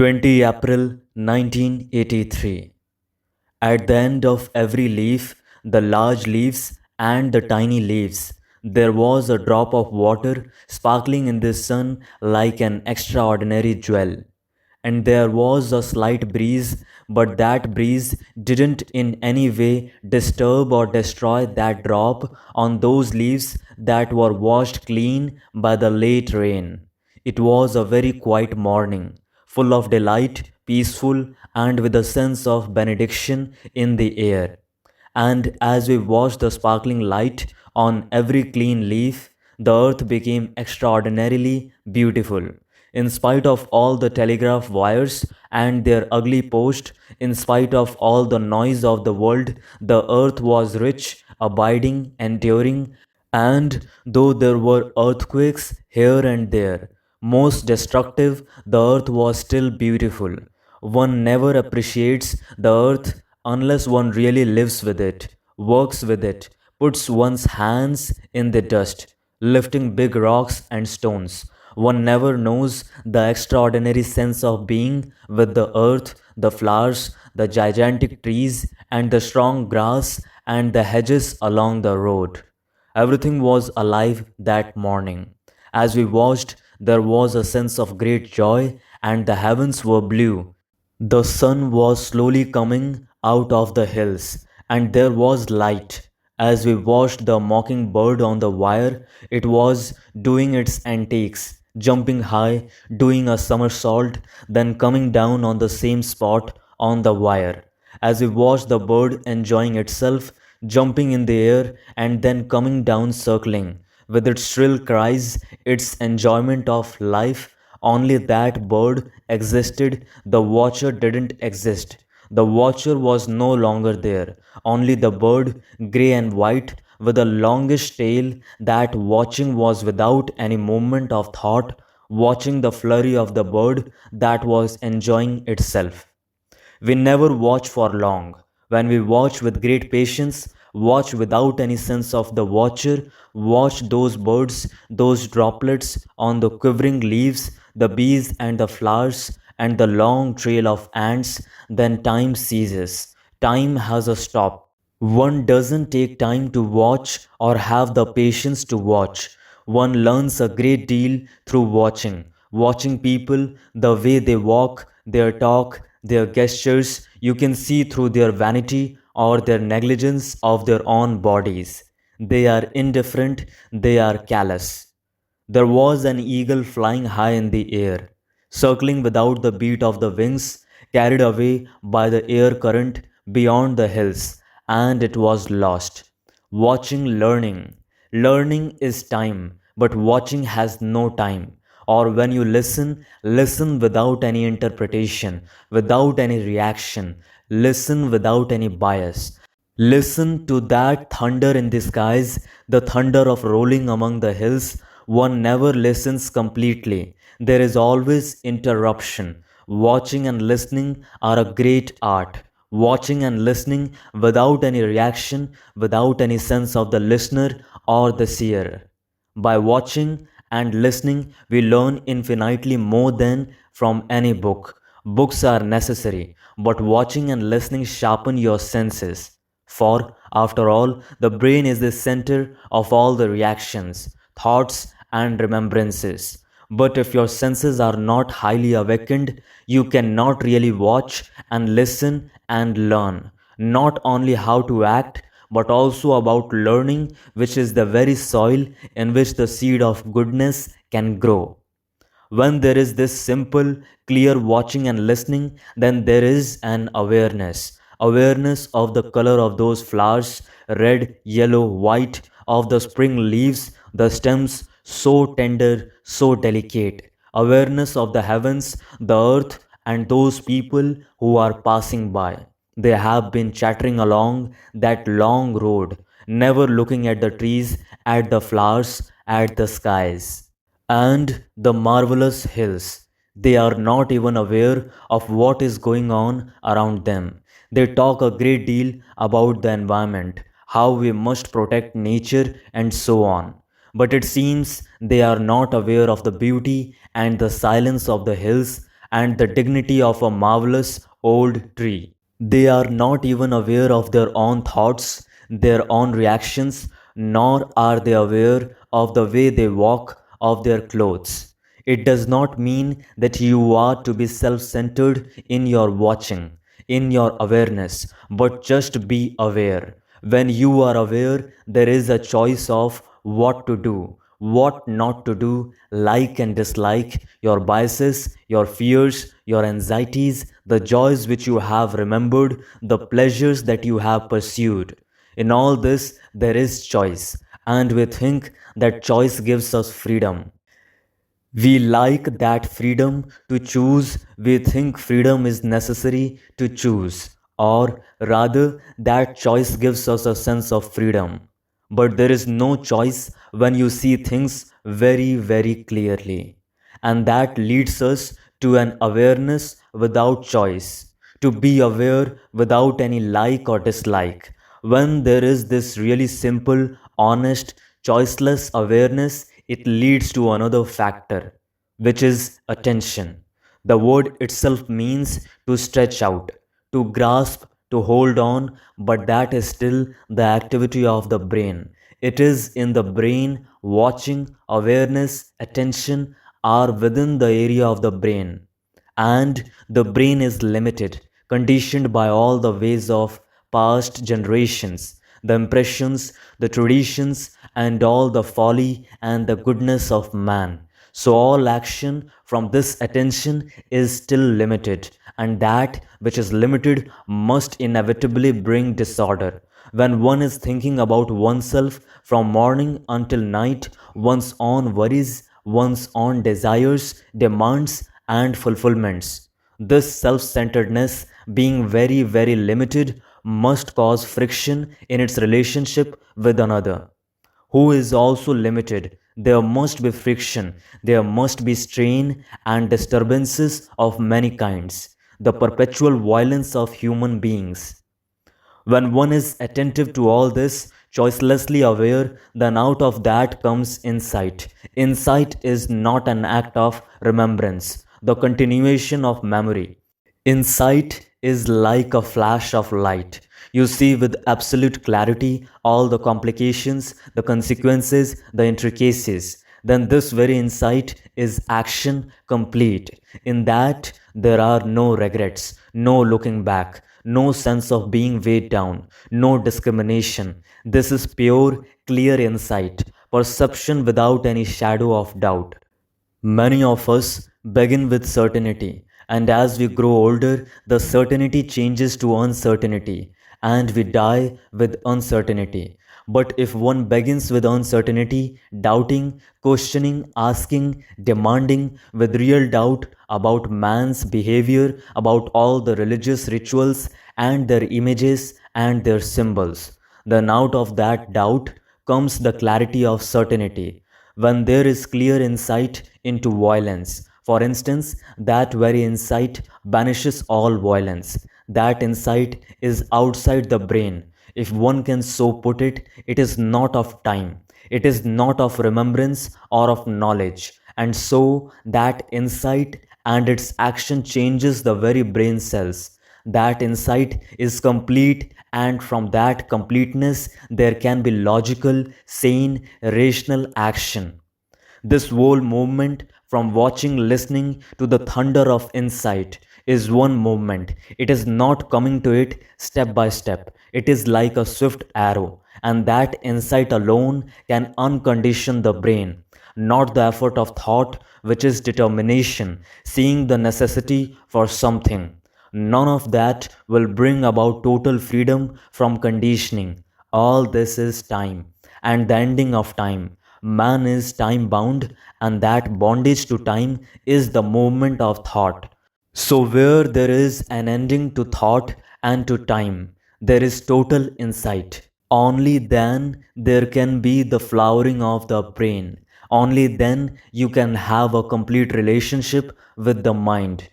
20 April 1983. At the end of every leaf, the large leaves and the tiny leaves, there was a drop of water sparkling in the sun like an extraordinary jewel. And there was a slight breeze, but that breeze didn't in any way disturb or destroy that drop on those leaves that were washed clean by the late rain. It was a very quiet morning, full of delight, peaceful, and with a sense of benediction in the air. And as we watched the sparkling light on every clean leaf, the earth became extraordinarily beautiful. In spite of all the telegraph wires and their ugly posts, in spite of all the noise of the world, the earth was rich, abiding, enduring, and though there were earthquakes here and there, most destructive, the earth was still beautiful. One never appreciates the earth unless one really lives with it, works with it, puts one's hands in the dust, lifting big rocks and stones. One never knows the extraordinary sense of being with the earth, the flowers, the gigantic trees, and the strong grass and the hedges along the road. Everything was alive that morning. As we watched, there was a sense of great joy, and the heavens were blue. The sun was slowly coming out of the hills, and there was light. As we watched the mockingbird on the wire, it was doing its antics, jumping high, doing a somersault, then coming down on the same spot on the wire. As we watched the bird enjoying itself, jumping in the air and then coming down circling, with its shrill cries, its enjoyment of life, only that bird existed, the watcher didn't exist. The watcher was no longer there, only the bird, grey and white, with a longish tail, that watching was without any movement of thought, watching the flurry of the bird that was enjoying itself. We never watch for long. When we watch with great patience, watch without any sense of the watcher, watch those birds, those droplets on the quivering leaves, the bees and the flowers, and the long trail of ants, then time ceases. Time has a stop. One doesn't take time to watch or have the patience to watch. One learns a great deal through watching. Watching people, the way they walk, their talk, their gestures, you can see through their vanity or their negligence of their own bodies. They are indifferent, they are callous. There was an eagle flying high in the air, circling without the beat of the wings, carried away by the air current beyond the hills, and it was lost. Watching, learning. Learning is time, but watching has no time. Or when you listen, listen without any interpretation, without any reaction, listen without any bias. Listen to that thunder in the skies, the thunder of rolling among the hills. One never listens completely. There is always interruption. Watching and listening are a great art. Watching and listening without any reaction, without any sense of the listener or the seer. By watching and listening, we learn infinitely more than from any book. Books are necessary, but watching and listening sharpen your senses. For, after all, the brain is the center of all the reactions, thoughts, and remembrances. But if your senses are not highly awakened, you cannot really watch and listen and learn, not only how to act, but also about learning, which is the very soil in which the seed of goodness can grow. When there is this simple, clear watching and listening, then there is an awareness. Awareness of the color of those flowers, red, yellow, white, of the spring leaves, the stems so tender, so delicate. Awareness of the heavens, the earth, and those people who are passing by. They have been chattering along that long road, never looking at the trees, at the flowers, at the skies and the marvelous hills. They are not even aware of what is going on around them. They talk a great deal about the environment, how we must protect nature, and so on. But it seems they are not aware of the beauty and the silence of the hills and the dignity of a marvelous old tree. They are not even aware of their own thoughts, their own reactions, nor are they aware of the way they walk, of their clothes. It does not mean that you are to be self centered in your watching, in your awareness, but just be aware. When you are aware, there is a choice of what to do, what not to do, like and dislike, your biases, your fears, your anxieties, the joys which you have remembered, the pleasures that you have pursued. In all this, there is choice, and we think that choice gives us freedom. We like that freedom to choose. We think freedom is necessary to choose, or rather, that choice gives us a sense of freedom. But there is no choice when you see things very, very clearly. And that leads us to an awareness without choice, to be aware without any like or dislike. When there is this really simple, honest, choiceless awareness, it leads to another factor, which is attention. The word itself means to stretch out, to grasp, to hold on, but that is still the activity of the brain. It is in the brain. Watching, awareness, attention are within the area of the brain, and the brain is limited, conditioned by all the ways of past generations, the impressions, the traditions, and all the folly and the goodness of man. So, all action from this attention is still limited, and that which is limited must inevitably bring disorder. When one is thinking about oneself from morning until night, one's own worries, one's own desires, demands, and fulfillments, this self centeredness, being very, very limited, must cause friction in its relationship with another who is also limited. There must be friction, there must be strain and disturbances of many kinds, the perpetual violence of human beings. When one is attentive to all this, choicelessly aware, then out of that comes insight. Insight is not an act of remembrance, the continuation of memory. Insight is like a flash of light. You see with absolute clarity all the complications, the consequences, the intricacies. Then this very insight is action complete. In that, there are no regrets, no looking back, no sense of being weighed down, no discrimination. This is pure, clear insight, perception without any shadow of doubt. Many of us begin with certainty, and as we grow older, the certainty changes to uncertainty, and we die with uncertainty. But if one begins with uncertainty, doubting, questioning, asking, demanding, with real doubt about man's behavior, about all the religious rituals and their images and their symbols, then out of that doubt comes the clarity of certainty. When there is clear insight into violence, for instance, that very insight banishes all violence. That insight is outside the brain. If one can so put it, it is not of time, it is not of remembrance or of knowledge. And so that insight and its action changes the very brain cells. That insight is complete, and from that completeness, there can be logical, sane, rational action. This whole movement, from watching, listening to the thunder of insight, is one movement. It is not coming to it step by step. It is like a swift arrow, and that insight alone can uncondition the brain. Not the effort of thought, which is determination, seeing the necessity for something. None of that will bring about total freedom from conditioning. All this is time, and the ending of time. Man is time bound, and that bondage to time is the movement of thought. So, where there is an ending to thought and to time, there is total insight. Only then there can be the flowering of the brain. Only then you can have a complete relationship with the mind.